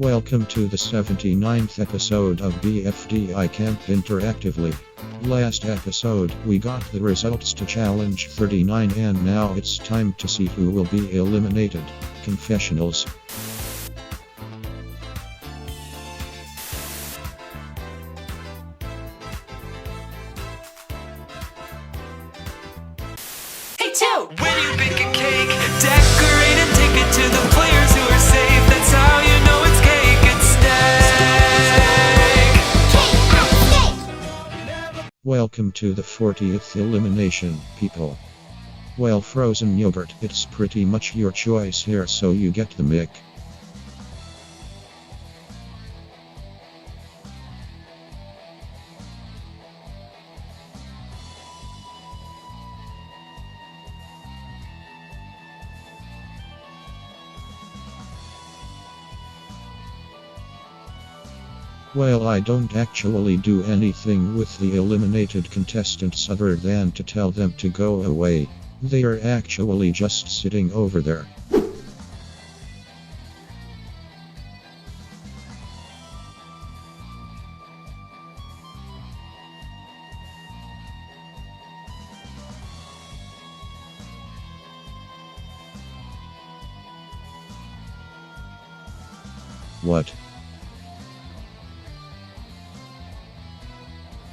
Welcome to the 79th episode of BFDI Camp Interactively. Last episode, we got the results to Challenge 39 and now it's time to see who will be eliminated. Confessionals. Hey, two! When you bake a cake, decorate and take it to the players who are safe. That's how you know it's cake and steak. Welcome to the 40th elimination, people. Well, frozen yogurt, it's pretty much your choice here, so you get the mic. Well, I don't actually do anything with the eliminated contestants other than to tell them to go away. They are actually just sitting over there. What?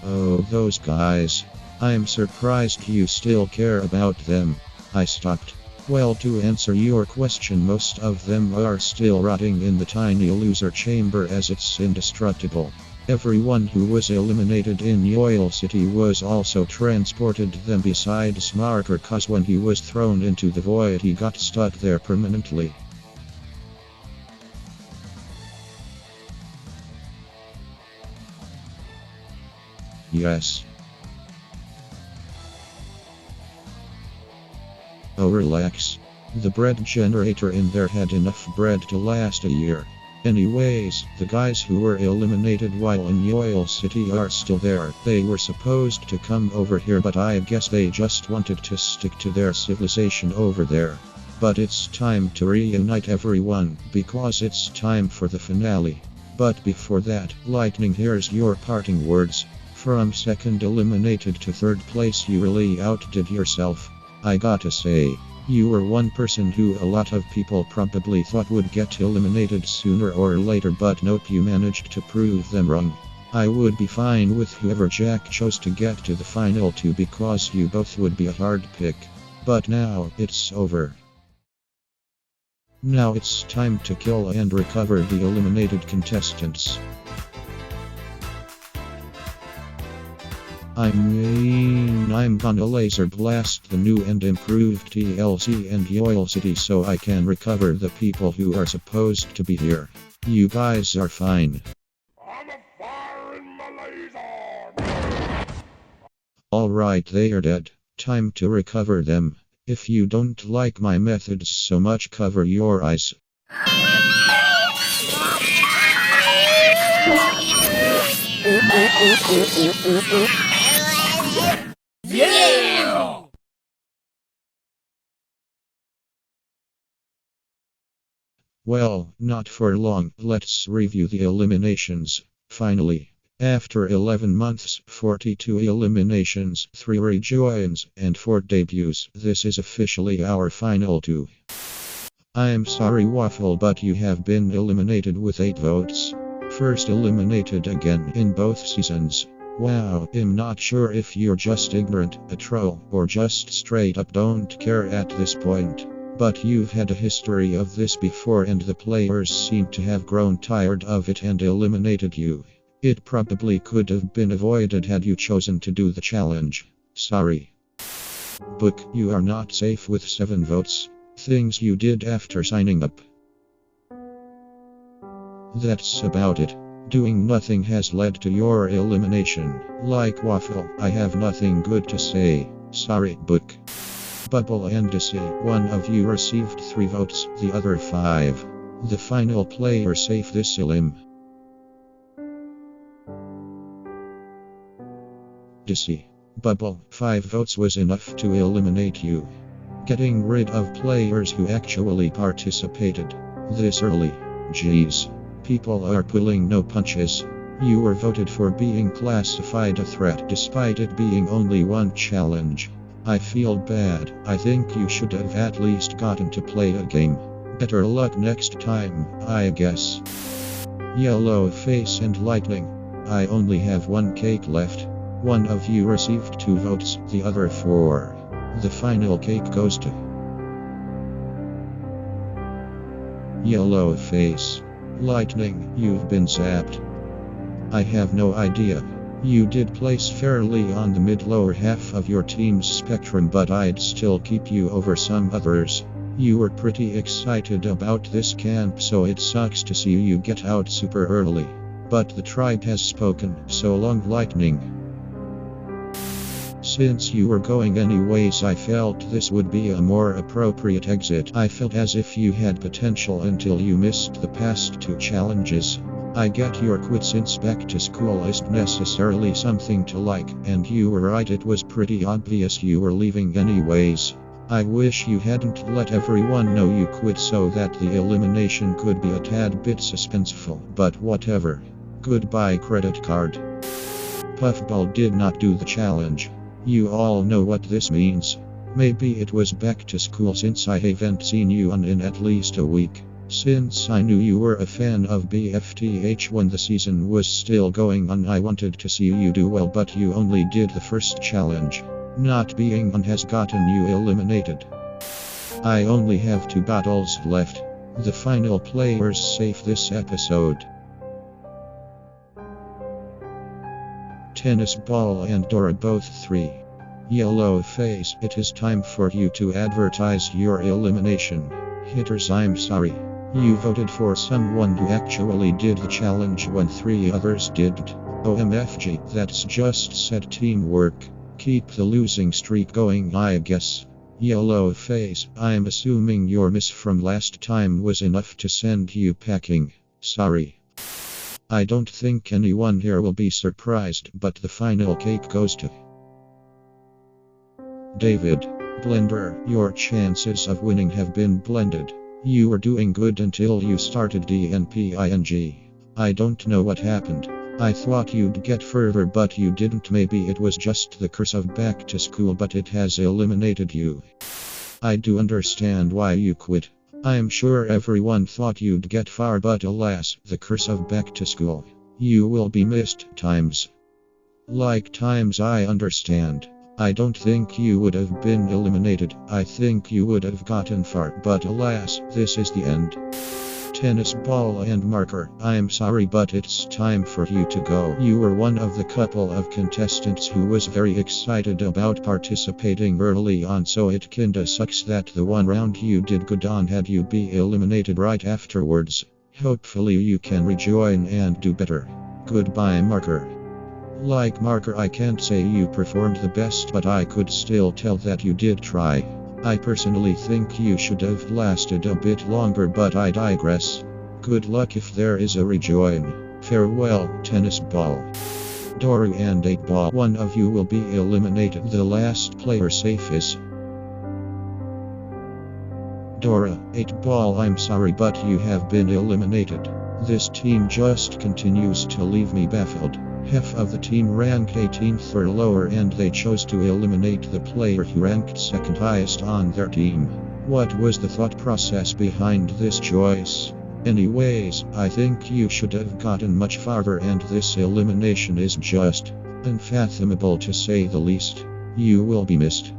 Oh, those guys. I'm surprised you still care about them. I stopped. Well, to answer your question, most of them are still rotting in the tiny loser chamber as it's indestructible. Everyone who was eliminated in Yoil City was also transported them besides Marker, cause when he was thrown into the void he got stuck there permanently. Yes. Oh, relax. The bread generator in there had enough bread to last a year. Anyways, the guys who were eliminated while in Yoil City are still there. They were supposed to come over here, but I guess they just wanted to stick to their civilization over there. But it's time to reunite everyone, because it's time for the finale. But before that, Lightning, here's your parting words. From second eliminated to third place, you really outdid yourself. I gotta say, you were one person who a lot of people probably thought would get eliminated sooner or later, but nope, you managed to prove them wrong. I would be fine with whoever Jack chose to get to the final two because you both would be a hard pick. But now, it's over. Now it's time to kill and recover the eliminated contestants. I'm gonna laser blast the new and improved TLC and Yoil City so I can recover the people who are supposed to be here. You guys are fine. I'm a firing my laser! Alright, they are dead. Time to recover them. If you don't like my methods so much, cover your eyes. Yeah! Well, not for long. Let's review the eliminations. Finally, after 11 months, 42 eliminations, 3 rejoins, and 4 debuts, this is officially our final two. I'm sorry, Waffle, but you have been eliminated with 8 votes. First eliminated again in both seasons. Wow, I'm not sure if you're just ignorant, a troll, or just straight up don't care at this point. But you've had a history of this before and the players seem to have grown tired of it and eliminated you. It probably could have been avoided had you chosen to do the challenge. Sorry. Book, you are not safe with 7 votes. Things you did after signing up. That's about it. Doing nothing has led to your elimination. Like Waffle, I have nothing good to say. Sorry, Book. Bubble and Dissy, one of you received 3 votes, the other 5. The final player safe this elim. Dissy. Bubble, 5 votes was enough to eliminate you. Getting rid of players who actually participated this early. Jeez. People are pulling no punches. You were voted for being classified a threat despite it being only one challenge. I feel bad. I think you should have at least gotten to play a game. Better luck next time, I guess. Yellow face and lightning. I only have one cake left. One of you received 2 votes, the other 4. The final cake goes to Yellow face. Lightning, you've been zapped. I have no idea. You did place fairly on the mid-lower half of your team's spectrum, but I'd still keep you over some others. You were pretty excited about this camp, so it sucks to see you get out super early. But the tribe has spoken, so long lightning. Since you were going anyways, I felt this would be a more appropriate exit. I felt as if you had potential until you missed the past 2 challenges. I get your quit since back to school isn't necessarily something to like, and you were right, it was pretty obvious you were leaving anyways. I wish you hadn't let everyone know you quit so that the elimination could be a tad bit suspenseful, but whatever. Goodbye credit card. Puffball did not do the challenge. You all know what this means. Maybe it was back to school since I haven't seen you in at least a week. Since I knew you were a fan of BFDI when the season was still going on, I wanted to see you do well, but you only did the first challenge. Not being on has gotten you eliminated. I only have 2 battles left. The final players save this episode. Tennis ball and Dora both 3. Yellow face, it is time for you to advertise your elimination. Hitters, I'm sorry. You voted for someone who actually did the challenge when 3 others didn't. OMFG, that's just said teamwork. Keep the losing streak going, I guess. Yellow face, I'm assuming your miss from last time was enough to send you packing. Sorry. I don't think anyone here will be surprised, but the final cake goes to David. Blender, your chances of winning have been blended. You were doing good until you started DNPing. I don't know what happened. I thought you'd get further, but you didn't. Maybe it was just the curse of back to school, but it has eliminated you. I do understand why you quit. I'm sure everyone thought you'd get far, but alas, the curse of back to school. You will be missed times. Like times, I understand. I don't think you would have been eliminated. I think you would have gotten far, but alas, this is the end. Tennis ball and marker, I'm sorry, but it's time for you to go. You were one of the couple of contestants who was very excited about participating early on, so it kinda sucks that the one round you did good on had you be eliminated right afterwards. Hopefully you can rejoin and do better. Goodbye marker. Like marker, I can't say you performed the best, but I could still tell that you did try. I personally think you should have lasted a bit longer, but I digress. Good luck if there is a rejoin. Farewell, tennis ball. Dora and 8 ball, one of you will be eliminated. The last player safe is Dora. 8 ball, I'm sorry, but you have been eliminated. This team just continues to leave me baffled. Half of the team rank 18th or lower, and they chose to eliminate the player who ranked second highest on their team. What was the thought process behind this choice? Anyways, I think you should have gotten much farther, and this elimination is just unfathomable to say the least. You will be missed.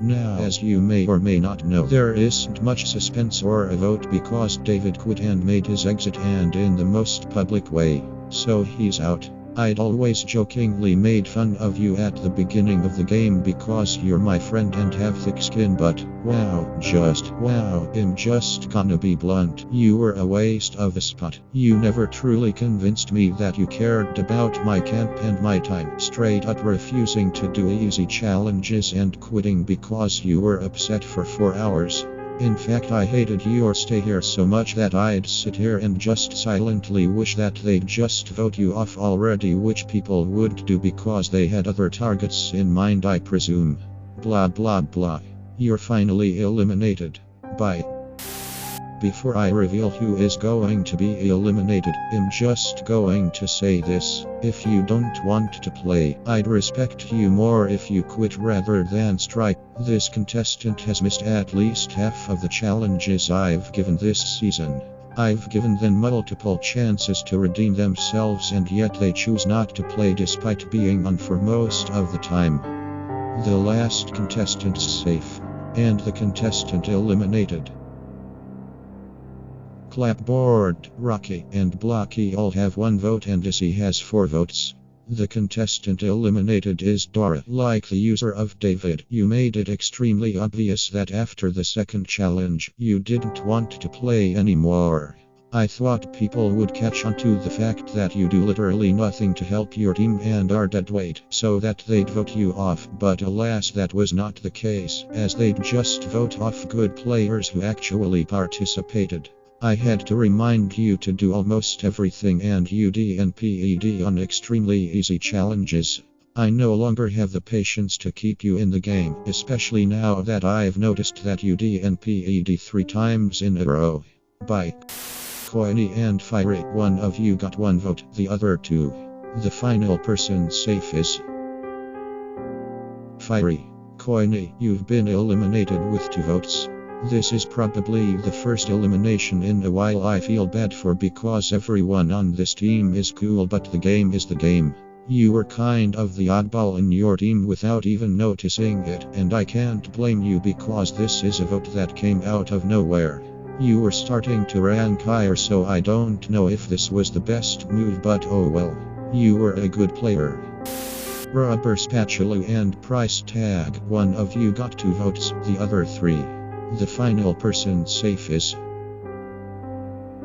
Now, as you may or may not know, there isn't much suspense or a vote because David quit and made his exit, and in the most public way. So he's out. I'd always jokingly made fun of you at the beginning of the game because you're my friend and have thick skin, but wow, I'm just gonna be blunt. You were a waste of a spot. You never truly convinced me that you cared about my camp and my time, straight up refusing to do easy challenges and quitting because you were upset for 4 hours. In fact, I hated your stay here so much that I'd sit here and just silently wish that they'd just vote you off already, which people would do because they had other targets in mind, I presume. Blah blah blah. You're finally eliminated. Bye. Before I reveal who is going to be eliminated, I'm just going to say this. If you don't want to play, I'd respect you more if you quit rather than strike. This contestant has missed at least half of the challenges I've given this season. I've given them multiple chances to redeem themselves, and yet they choose not to play despite being on for most of the time. The last contestant safe, and the contestant eliminated. Clapboard, Rocky, and Blocky all have 1 vote, and Dizzy has 4 votes. The contestant eliminated is Dora. Like the user of David, you made it extremely obvious that after the second challenge, you didn't want to play anymore. I thought people would catch on to the fact that you do literally nothing to help your team and are deadweight, so that they'd vote you off, but alas, that was not the case, as they'd just vote off good players who actually participated. I had to remind you to do almost everything and you DNPED on extremely easy challenges. I no longer have the patience to keep you in the game, especially now that I've noticed that you DNPED 3 times in a row. Bye. Coiny and Fiery, one of you got 1 vote, the other 2. The final person safe is Fiery. Coiny, you've been eliminated with 2 votes. This is probably the first elimination in a while I feel bad for, because everyone on this team is cool, but the game is the game. You were kind of the oddball in your team without even noticing it, and I can't blame you because this is a vote that came out of nowhere. You were starting to rank higher, so I don't know if this was the best move, but oh well. You were a good player. Rubber Spatula and Price Tag, one of you got 2 votes, the other 3. The final person safe is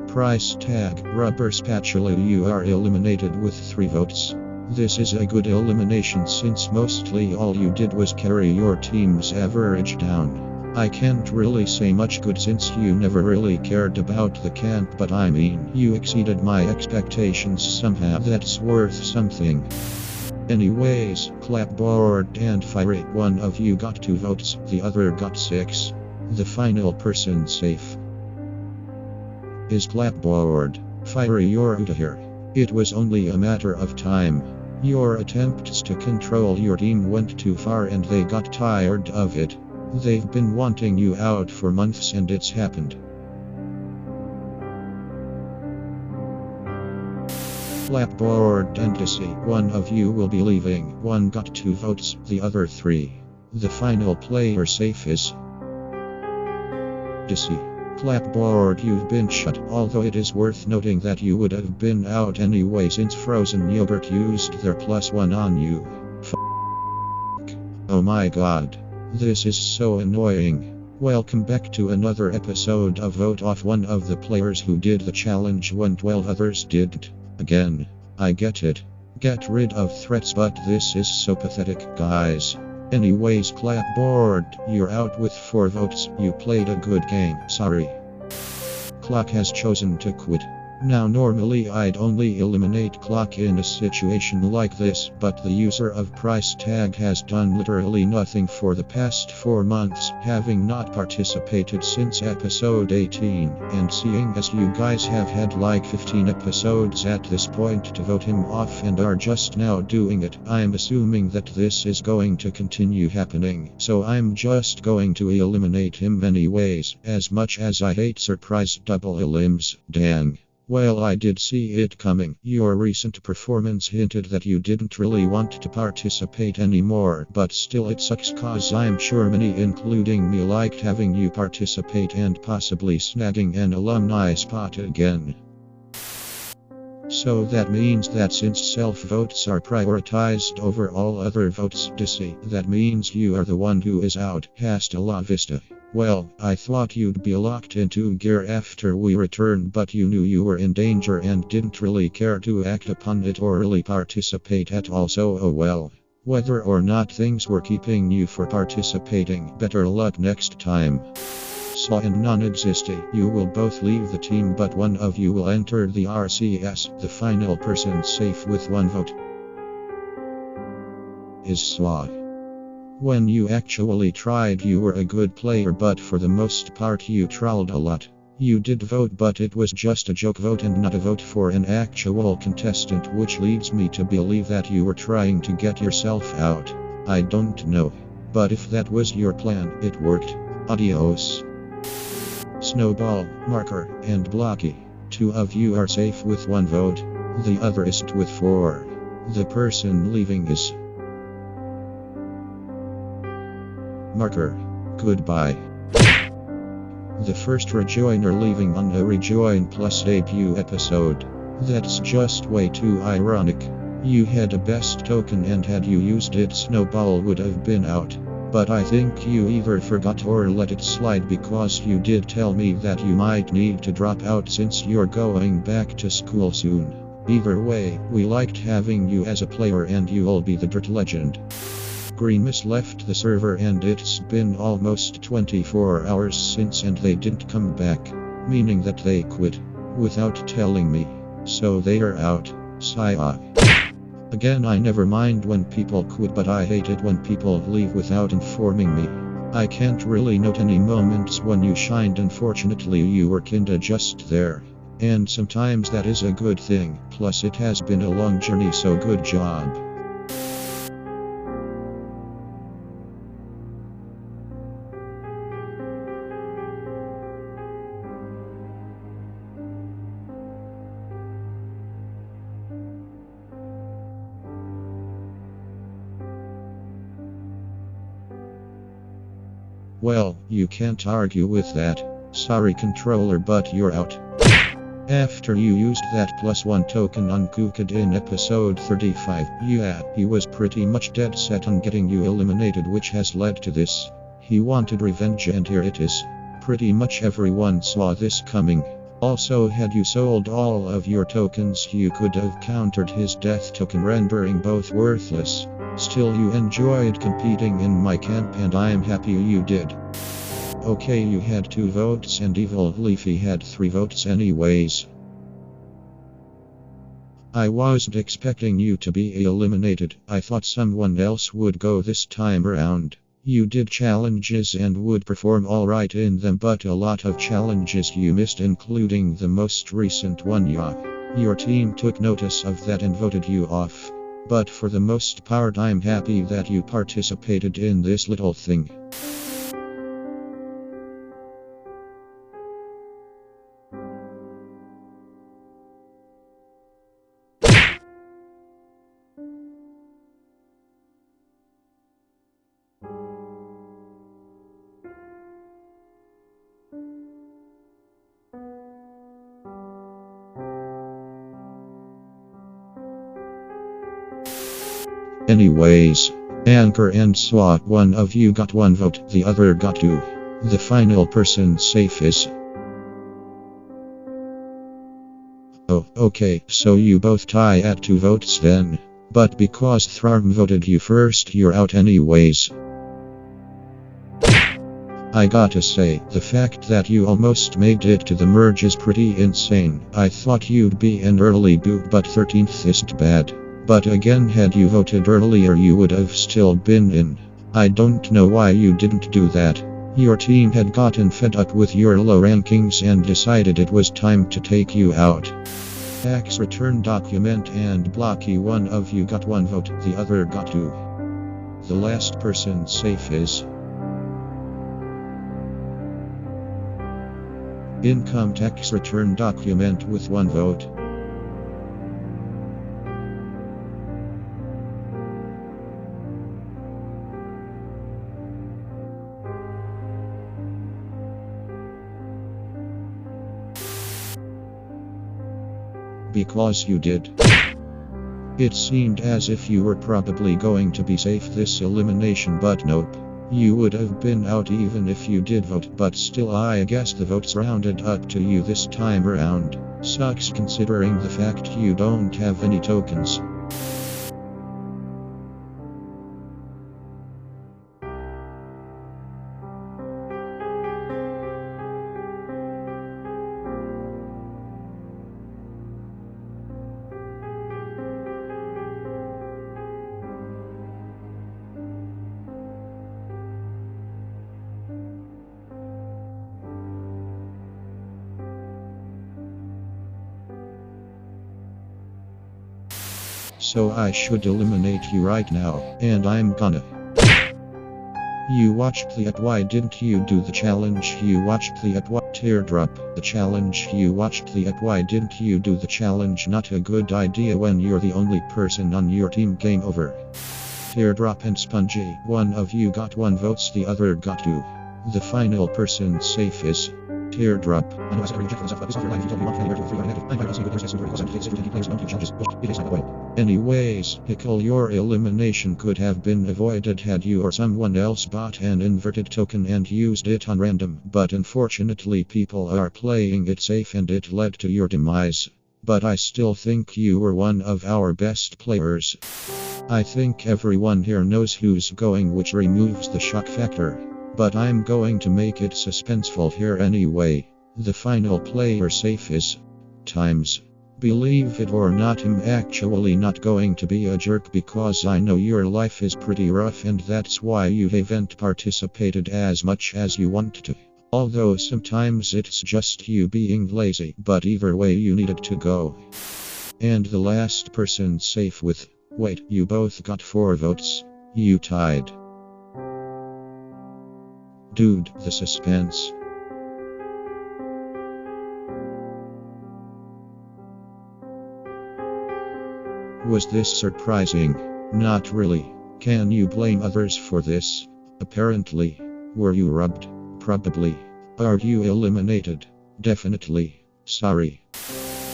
Price Tag. Rubber Spatula, you are eliminated with 3 votes. This is a good elimination since mostly all you did was carry your team's average down. I can't really say much good since you never really cared about the camp, but I mean, you exceeded my expectations somehow. That's worth something. Anyways, Clapboard and Fiery, one of you got 2 votes, the other got 6. The final person safe is Clapboard. Fiery, you're out of here. It was only a matter of time. Your attempts to control your team went too far and they got tired of it. They've been wanting you out for months and it's happened. Clapboard and Dizzy, one of you will be leaving. One got 2 votes, the other 3. The final player safe is Dizzy. Clapboard, you've been shut, although it is worth noting that you would have been out anyway since Frozen Yogurt used their +1 on you. Oh my god. This is so annoying. Welcome back to another episode of Vote Off. One of the players who did the challenge went while others didn't. Again. I get it. Get rid of threats, but this is so pathetic, guys. Anyways, Clapboard, you're out with 4 votes. You played a good game, sorry. Clock has chosen to quit. Now normally I'd only eliminate Clock in a situation like this, but the user of Price Tag has done literally nothing for the past 4 months, having not participated since episode 18, and seeing as you guys have had like 15 episodes at this point to vote him off and are just now doing it, I'm assuming that this is going to continue happening, so I'm just going to eliminate him anyways, as much as I hate surprise double elims, dang. Well, I did see it coming. Your recent performance hinted that you didn't really want to participate anymore, but still it sucks cause I'm sure many including me liked having you participate and possibly snagging an alumni spot again. So that means that since self-votes are prioritized over all other votes, Dizzy, that means you are the one who is out. Hasta la vista. Well, I thought you'd be locked into gear after we returned, but you knew you were in danger and didn't really care to act upon it or really participate at all, so oh well. Whether or not things were keeping you for participating, better luck next time. Saw and non-existing, you will both leave the team, but one of you will enter the RCS. The final person safe with 1 vote is Slaw. When you actually tried, you were a good player, but for the most part you trolled a lot. You did vote, but it was just a joke vote and not a vote for an actual contestant, which leads me to believe that you were trying to get yourself out. I don't know. But if that was your plan, it worked. Adios. Snowball, Marker, and Blocky. 2 of you are safe with 1 vote. The other is with 4. The person leaving is Marker. Goodbye. The first rejoiner leaving on a rejoin plus debut episode. That's just way too ironic. You had a best token, and had you used it, Snowball would have been out. But I think you either forgot or let it slide, because you did tell me that you might need to drop out since you're going back to school soon. Either way, we liked having you as a player, and you'll be the dirt legend. Greenmas left the server, and it's been almost 24 hours since, and they didn't come back. Meaning that they quit without telling me. So they are out. Sigh. Again, I never mind when people quit, but I hate it when people leave without informing me. I can't really note any moments when you shined. Unfortunately, you were kinda just there. And sometimes that is a good thing. Plus, it has been a long journey, so good job. Well, you can't argue with that. Sorry, controller, but you're out. After you used that +1 token on Cooked in episode 35, yeah, he was pretty much dead set on getting you eliminated, which has led to this. He wanted revenge, and here it is. Pretty much everyone saw this coming. Also, had you sold all of your tokens, you could have countered his death token, rendering both worthless. Still, you enjoyed competing in my camp, and I'm happy you did. Okay, you had 2 votes, and Evil Leafy had 3 votes anyways. I wasn't expecting you to be eliminated. I thought someone else would go this time around. You did challenges and would perform alright in them, but a lot of challenges you missed, including the most recent one. Yeah. Your team took notice of that and voted you off. But for the most part, I'm happy that you participated in this little thing. Anyways, Anchor and SWAT, 1 of you got 1 vote, the other got 2. The final person safe is... Oh, okay, so you both tie at 2 votes then. But because Thrarm voted you first, you're out anyways. I gotta say, the fact that you almost made it to the merge is pretty insane. I thought you'd be an early boot, but 13th isn't bad. But again, had you voted earlier, you would have still been in. I don't know why you didn't do that. Your team had gotten fed up with your low rankings and decided it was time to take you out. Tax return document and Blocky, 1 of you got 1 vote, the other got 2. The last person safe is... Income tax return document with 1 vote. Because you did. It seemed as if you were probably going to be safe this elimination, but nope. You would have been out even if you did vote, but still, I guess the votes rounded up to you this time around. Sucks considering the fact you don't have any tokens. So I should eliminate you right now, and I'm gonna. You watched the app, why didn't you do the challenge? You watched the app, what? Teardrop, the challenge. You watched the app, why didn't you do the challenge? Not a good idea when you're the only person on your team. Game over. Teardrop and Spongy, one of you got 1 vote, the other got 2. The final person safe is Teardrop. Anyways, Pickle, your elimination could have been avoided had you or someone else bought an inverted token and used it on random, but unfortunately people are playing it safe and it led to your demise. But I still think you were one of our best players. I think everyone here knows who's going, which removes the shock factor. But I'm going to make it suspenseful here anyway. The final player safe is Times. Believe it or not, I'm actually not going to be a jerk because I know your life is pretty rough and that's why you haven't participated as much as you want to. Although sometimes it's just you being lazy, but either way you needed to go. And the last person safe with, wait, you both got 4 votes. You tied. Dude, the suspense. Was this surprising? Not really. Can you blame others for this? Apparently. Were you robbed? Probably. Are you eliminated? Definitely. Sorry.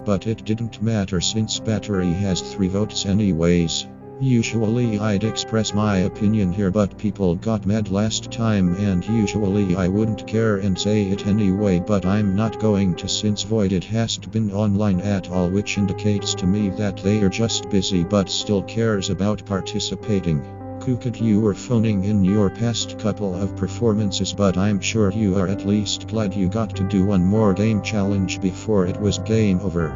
But it didn't matter since Battery has 3 votes anyways. Usually I'd express my opinion here, but people got mad last time and usually I wouldn't care and say it anyway, but I'm not going to since Voided hasn't been online at all, which indicates to me that they are just busy but still cares about participating. Cooked, you were phoning in your past couple of performances, but I'm sure you are at least glad you got to do one more game challenge before it was game over.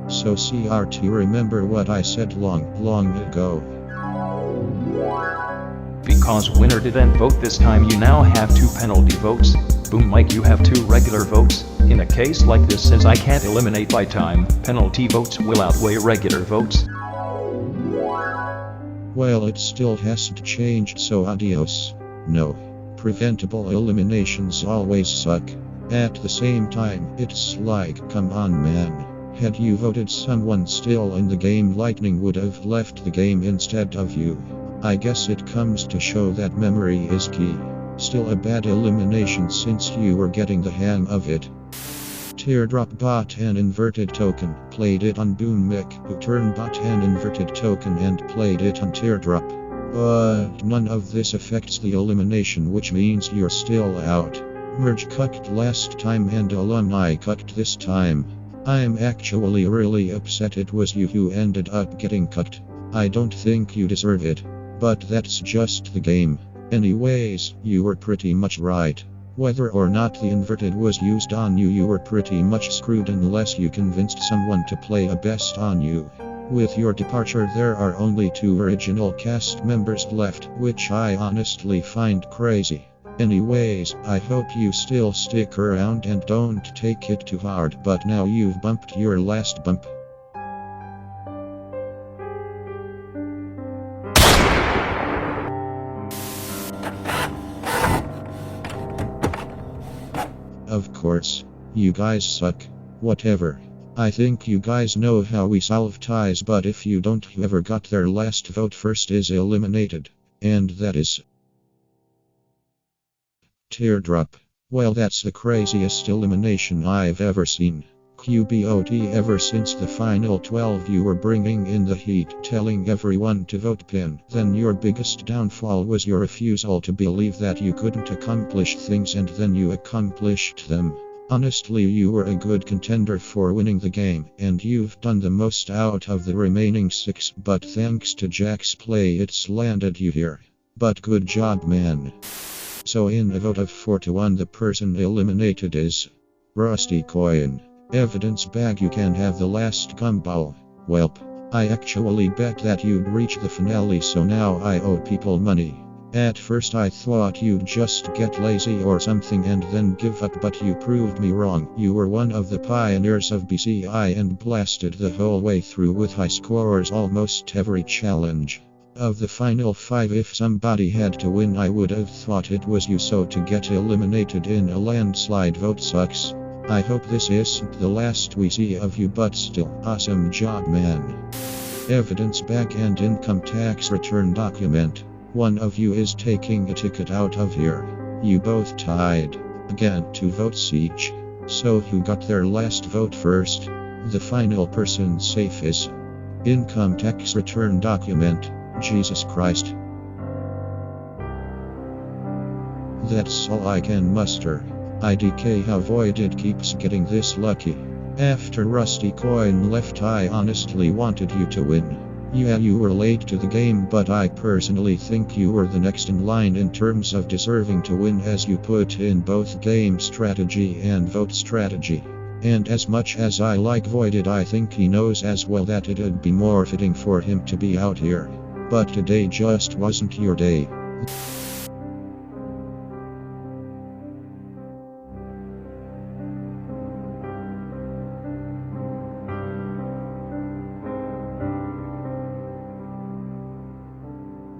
So CRT, remember what I said long ago. Because winner didn't vote this time, you now have 2 penalty votes. Boom, Mike, you have 2 regular votes. In a case like this, since I can't eliminate by time, penalty votes will outweigh regular votes. Well, it still hasn't changed, so adios. No. Preventable eliminations always suck. At the same time, it's like, come on man. Had you voted someone still in the game, Lightning would have left the game instead of you. I guess it comes to show that memory is key. Still a bad elimination since you were getting the hang of it. Teardrop bought an inverted token, played it on Boom Mick, who turned bought an inverted token and played it on Teardrop. But none of this affects the elimination, which means you're still out. Merge cucked last time and Alumni cucked this time. I'm actually really upset it was you who ended up getting cut. I don't think you deserve it. But that's just the game. Anyways, you were pretty much right. Whether or not the inverted was used on you, you were pretty much screwed unless you convinced someone to play a best on you. With your departure, there are only 2 original cast members left, which I honestly find crazy. Anyways, I hope you still stick around and don't take it too hard, but now you've bumped your last bump. Of course. You guys suck. Whatever. I think you guys know how we solve ties, but if you don't, whoever got their last vote first is eliminated. And that is Teardrop. Well, that's the craziest elimination I've ever seen. QBOT, ever since the final 12 you were bringing in the heat, telling everyone to vote pin. Then your biggest downfall was your refusal to believe that you couldn't accomplish things, and then you accomplished them. Honestly, you were a good contender for winning the game, and you've done the most out of the remaining 6, but thanks to Jack's play it's landed you here. But good job, man. So in a vote of 4-1, the person eliminated is Rusty Coin. Evidence bag, you can have the last gumball. Welp. I actually bet that you'd reach the finale, so now I owe people money. At first I thought you'd just get lazy or something and then give up, but you proved me wrong. You were one of the pioneers of BCI and blasted the whole way through with high scores almost every challenge. Of the final 5, if somebody had to win, I would have thought it was you, so to get eliminated in a landslide vote sucks. I hope this isn't the last we see of you, but still, awesome job, man. Evidence bag and income tax return document. One of you is taking a ticket out of here. You both tied. Again, 2 votes each. So who got their last vote first? The final person safe is income tax return document. Jesus Christ. That's all I can muster. IDK how Voided keeps getting this lucky. After Rusty Coin left, I honestly wanted you to win. Yeah, you were late to the game, but I personally think you were the next in line in terms of deserving to win, as you put in both game strategy and vote strategy. And as much as I like Voided, I think he knows as well that it'd be more fitting for him to be out here. But today just wasn't your day.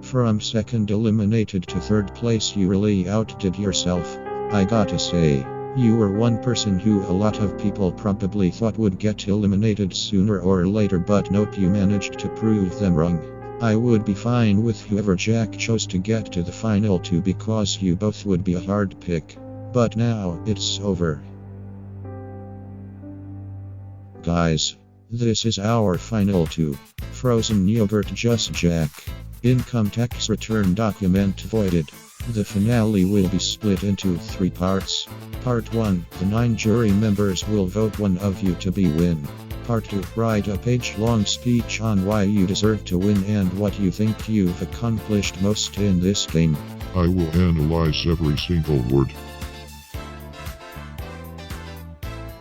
From second eliminated to third place, you really outdid yourself. I gotta say, you were one person who a lot of people probably thought would get eliminated sooner or later, but nope, you managed to prove them wrong. I would be fine with whoever Jack chose to get to the final 2, because you both would be a hard pick. But now, it's over. Guys, this is our final 2. Frozen yogurt just Jack. Income tax return document voided. The finale will be split into 3 parts. Part 1, the 9 jury members will vote one of you to be win. Part 2, write a page-long speech on why you deserve to win and what you think you've accomplished most in this game. I will analyze every single word.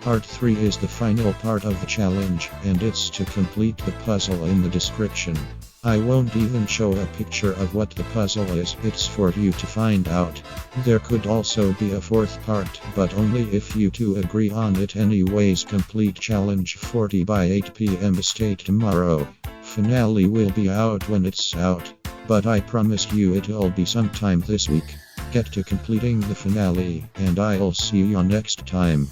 Part 3 is the final part of the challenge, and it's to complete the puzzle in the description. I won't even show a picture of what the puzzle is, it's for you to find out. There could also be a 4th part, but only if you 2 agree on it. Anyways, complete challenge 40 by 8 PM state tomorrow. Finale will be out when it's out, but I promise you it'll be sometime this week. Get to completing the finale, and I'll see you next time.